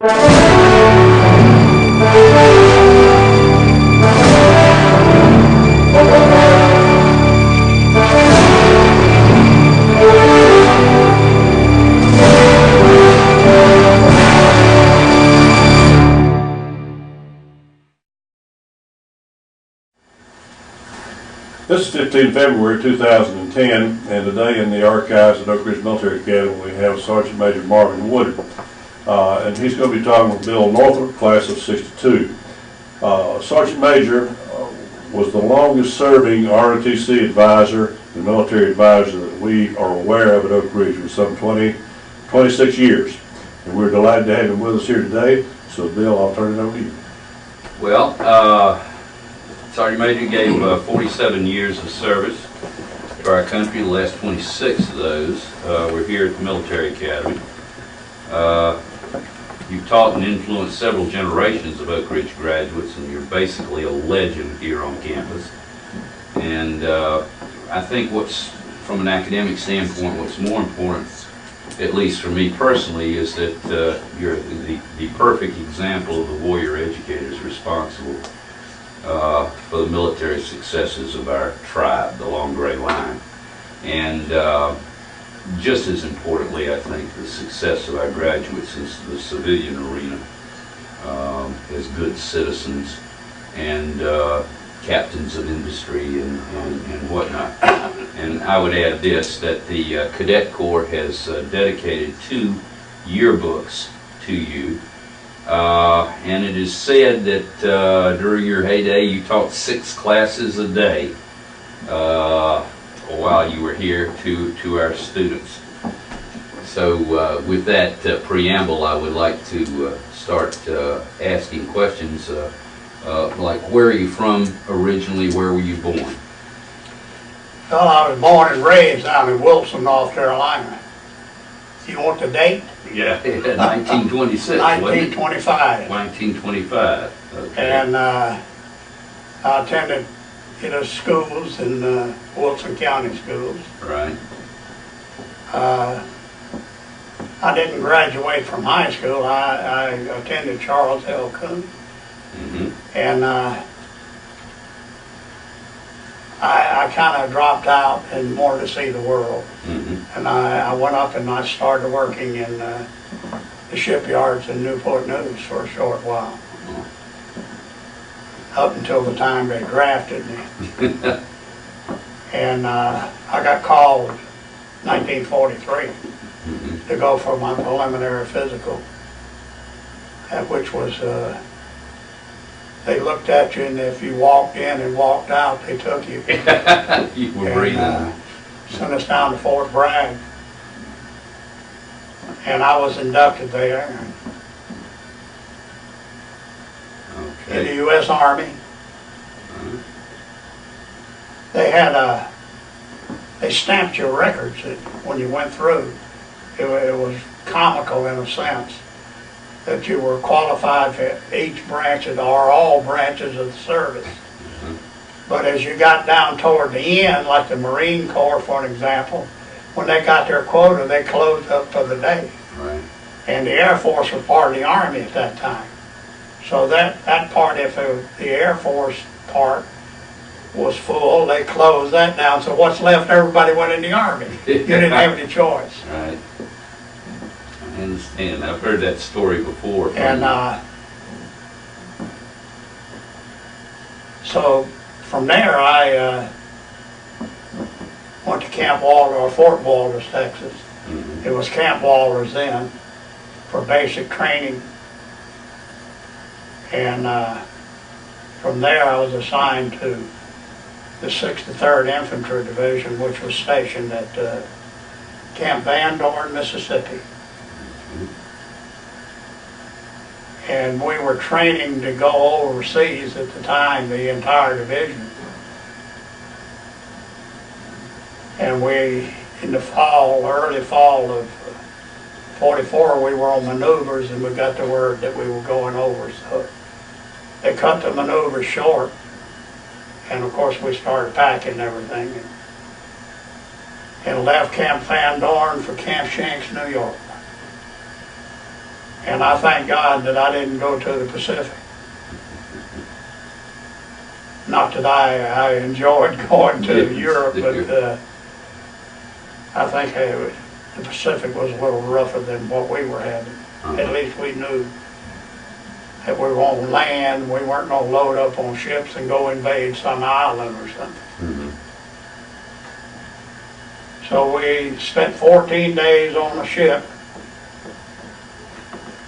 This is 15 February 2010, and today in the archives at Oak Ridge Military Academy we have Sergeant Major Marvin Woodard, and he's going to be talking with Bill Northrop, class of '62. Sergeant Major was the longest serving ROTC advisor, the military advisor that we are aware of at Oak Ridge for some 26 years. And we're delighted to have him with us here today. So Bill, I'll turn it over to you. Well, Sergeant Major gave 47 years of service to our country. The last 26 of those were here at the Military Academy. You've taught and influenced several generations of Oak Ridge graduates, and you're basically a legend here on campus. And I think from an academic standpoint, what's more important, at least for me personally, is that you're the perfect example of the warrior educators responsible for the military successes of our tribe, the Long Gray Line. And just as importantly, I think, the success of our graduates in the civilian arena as good citizens and captains of industry and whatnot. And I would add this, that the Cadet Corps has dedicated 2 yearbooks to you. And it is said that during your heyday you taught 6 classes a day while you were here to our students. So with that preamble, I would like to start asking questions like, where are you from originally? Where were you born? Well, I was born and raised down in Wilson, North Carolina. You want the date? Yeah, 1926. 1925. 1925. Okay. And I attended schools in Wilson County schools. Right. I didn't graduate from high school. I attended Charles L. Coon. Mm-hmm. And I kind of dropped out and wanted to see the world. Mm-hmm. And I went up and I started working in the shipyards in Newport News for a short while. Up until the time they drafted me. And I got called in 1943 to go for my preliminary physical, which was, they looked at you, and if you walked in and walked out, they took you. You were breathing. Sent us down to Fort Bragg. And I was inducted there. Okay. In the U.S. Army. They had they stamped your records when you went through. It was comical in a sense that you were qualified for each branch or all branches of the service. But as you got down toward the end, like the Marine Corps, for an example, when they got their quota, they closed up for the day. Right. And the Air Force was part of the Army at that time. So that part, if the Air Force part was full, they closed that down. So what's left, everybody went in the Army. You didn't have any choice. Right. I understand. I've heard that story before. And so from there, I went to Camp Walters, or Fort Walters, Texas. Mm-hmm. It was Camp Walters then for basic training. And from there, I was assigned to the 63rd Infantry Division, which was stationed at Camp Van Dorn, Mississippi. And we were training to go overseas at the time, the entire division. And we, in the fall, early fall of 44, we were on maneuvers, and we got the word that we were going over. So they cut the maneuvers short, and of course we started packing and everything, and left Camp Van Dorn for Camp Shanks, New York. And I thank God that I didn't go to the Pacific. Not that I enjoyed going to Europe, but I think the Pacific was a little rougher than what we were having. At least we knew that we were on land. We weren't going to load up on ships and go invade some island or something. So we spent 14 days on a ship,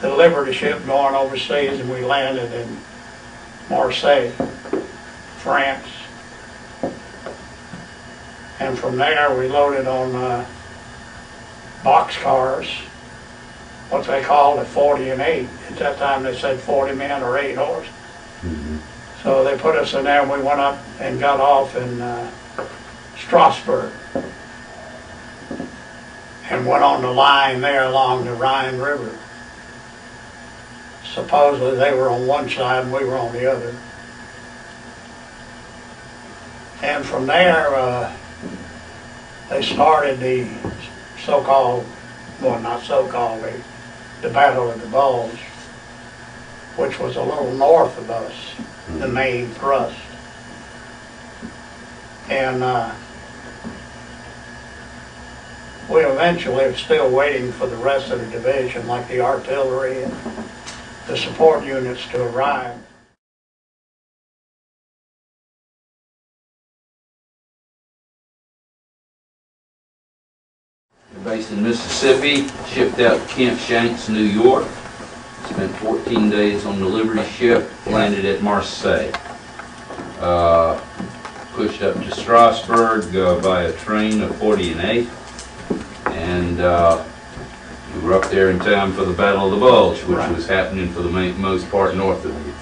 the Liberty ship, going overseas, and we landed in Marseille, France. And from there we loaded on boxcars, what they called it, 40 and 8. At that time they said 40 men or 8 horses. So they put us in there and we went up and got off in Strasbourg and went on the line there along the Rhine River. Supposedly they were on one side and we were on the other. And from there they started the so-called, well, not so-called, the Battle of the Bulge, which was a little north of us, the main thrust. And we eventually were still waiting for the rest of the division, like the artillery and the support units, to arrive. Based in Mississippi, shipped out to Camp Shanks, New York. Spent 14 days on the Liberty ship, landed at Marseille. Pushed up to Strasbourg by a train of 40 and 8. And we were up there in time for the Battle of the Bulge, which was happening for the most part north of you.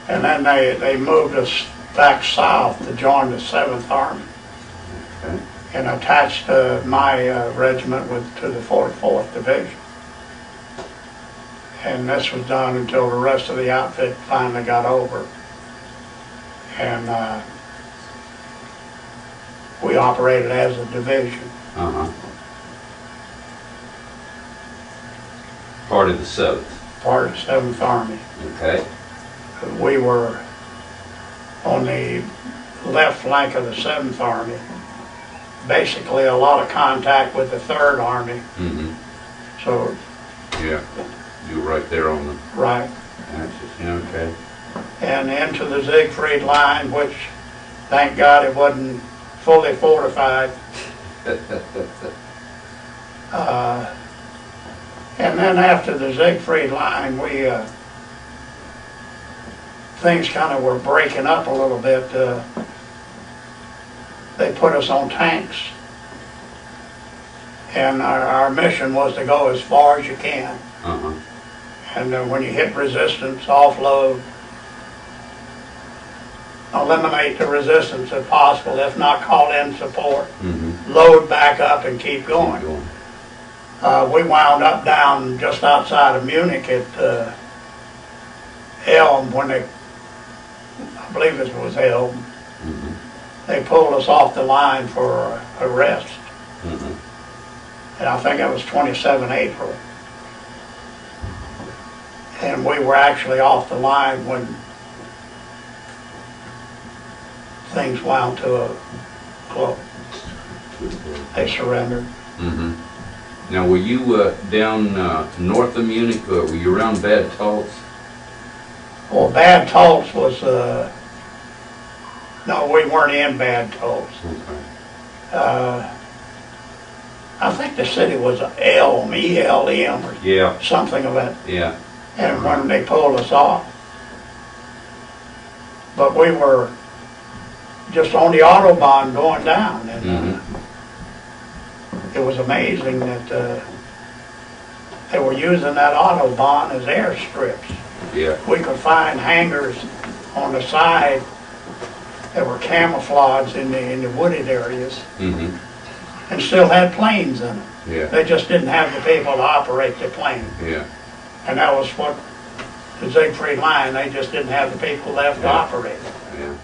And then they moved us back south to join the 7th Army. Okay. And attached my regiment to the 44th Division. And this was done until the rest of the outfit finally got over. And we operated as a division. Part of the 7th. Part of the 7th Army. Okay. We were on the left flank of the 7th Army. Basically a lot of contact with the 3rd Army. So, yeah, you were right there on the right. axis. Yeah, okay. And into the Siegfried line, which, thank God, it wasn't fully fortified. And then after the Siegfried line, we things kind of were breaking up a little bit. They put us on tanks, and our mission was to go as far as you can. And then when you hit resistance, offload, eliminate the resistance if possible. If not, call in support, load back up and keep going. We wound up down just outside of Munich at Elm, when I believe it was Elm. They pulled us off the line for a rest. And I think it was 27 April. And we were actually off the line when things wound to a close. They surrendered. Now, were you down north of Munich, or were you around Bad Talz? Well, Bad Talz was, no, we weren't in Bad Talz. I think the city was Elm, E-L-M, or something of that. And when they pulled us off. But we were just on the Autobahn going down. And it was amazing that they were using that Autobahn as airstrips. We could find hangars on the side that were camouflaged in the wooded areas, and still had planes in them. They just didn't have the people to operate the plane. And that was what the Siegfried line, they just didn't have the people left to operate it.